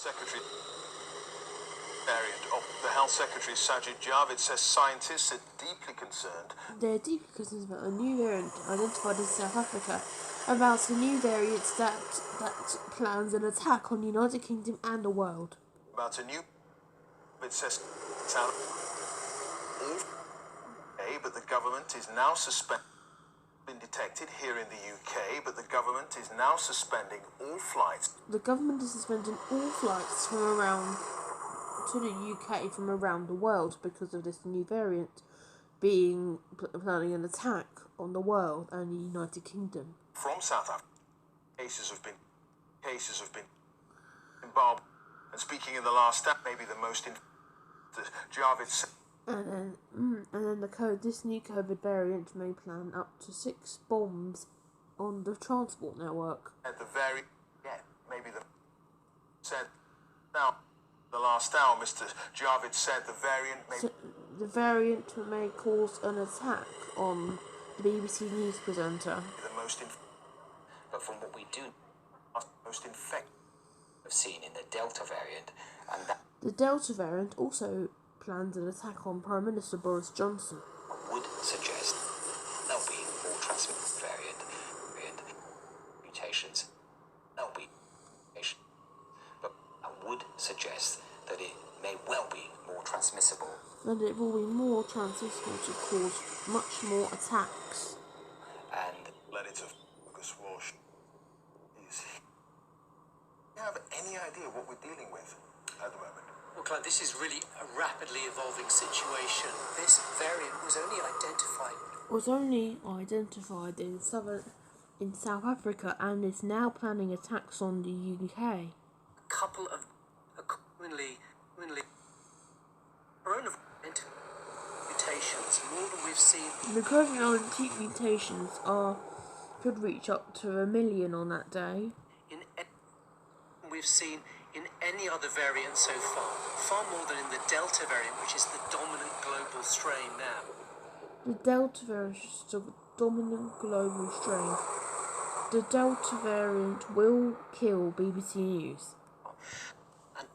Secretary Variant of the Health Secretary Sajid Javid says scientists are deeply concerned. They're deeply concerned about a new variant identified in South Africa, about a new variant that plans an attack on the United Kingdom and the world. About a new, it says, but the government is now been detected here in the UK, but the government is now suspending all flights. The government is suspending all flights from around to the UK from around the world because of this new variant planning an attack on the world and the United Kingdom. From South Africa, cases have been Zimbabwe, and speaking in the last hour, maybe the most Javid said. And then this new COVID variant may plan up to 6 bombs on the transport network. At the last hour, Mr. Javid said the variant may... So the variant may cause an attack on the BBC News presenter. But from what we do, most infected have seen in the Delta variant, and that the Delta variant also plans an attack on Prime Minister Boris Johnson. Would suggest there'll be more transmissible variant mutations. There'll be mutation, but I would suggest that it may well be more transmissible. And it will be more transmissible to cause much more attacks. And let it focus wash. Do you have any idea what we're dealing with at the moment? Well, Clive, this is really a rapidly evolving situation. This variant was only identified in South Africa and is now planning attacks on the UK. A couple of commonly coronavirus mutations, more than we've seen. The COVID-19 mutations could reach up to 1 million on that day. We've seen in any other variant so far more than in the Delta variant, which is the dominant global strain now. The Delta variant is the dominant global strain. The Delta variant will kill BBC News. And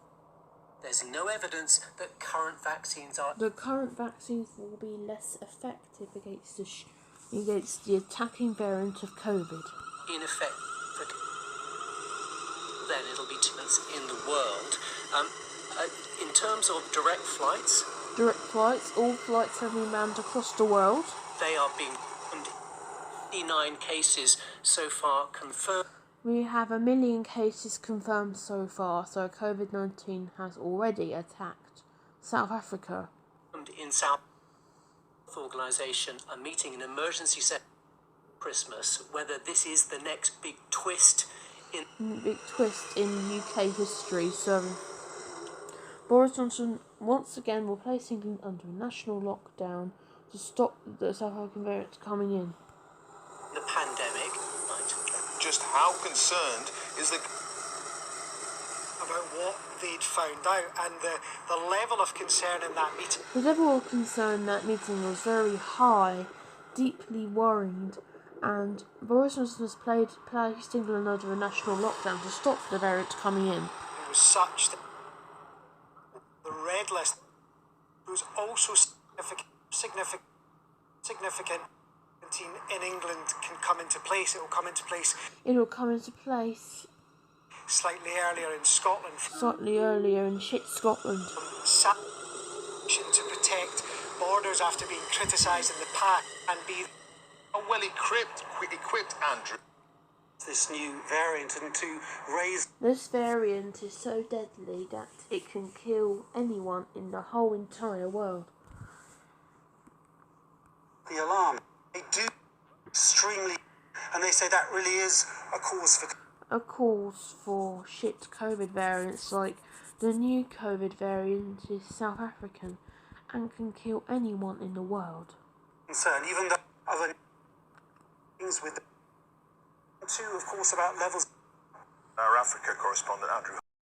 there's no evidence that current vaccines are... The current vaccines will be less effective against the attacking variant of COVID. In effect, then it'll be in the world. In terms of direct flights, all flights have been banned across the world. They are being 89 cases so far confirmed. We have 1 million cases confirmed so far, so COVID-19 has already attacked South Africa. In South Organisation are meeting an emergency set Christmas, whether this is the next big twist in UK history. So Boris Johnson once again will place England under a national lockdown to stop the South African variant coming in. The pandemic. Just how concerned is the about what they'd found out and the level of concern in that meeting. The level of concern in that meeting was very high, deeply worried, and Boris Johnson has placed England under a national lockdown to stop the variant coming in. It was such that the red list was also significant in England can come into place. It will come into place slightly earlier in Scotland. Slightly earlier in Scotland. To protect borders after being criticised in the past and be well equipped, Andrew. This new variant and to raise... This variant is so deadly that it can kill anyone in the whole entire world. The alarm. They do extremely... And they say that really is a cause for shit COVID variants, like the new COVID variant is South African and can kill anyone in the world. Concern, even the other things with the... Too, of course, about levels... Our Africa correspondent, Andrew.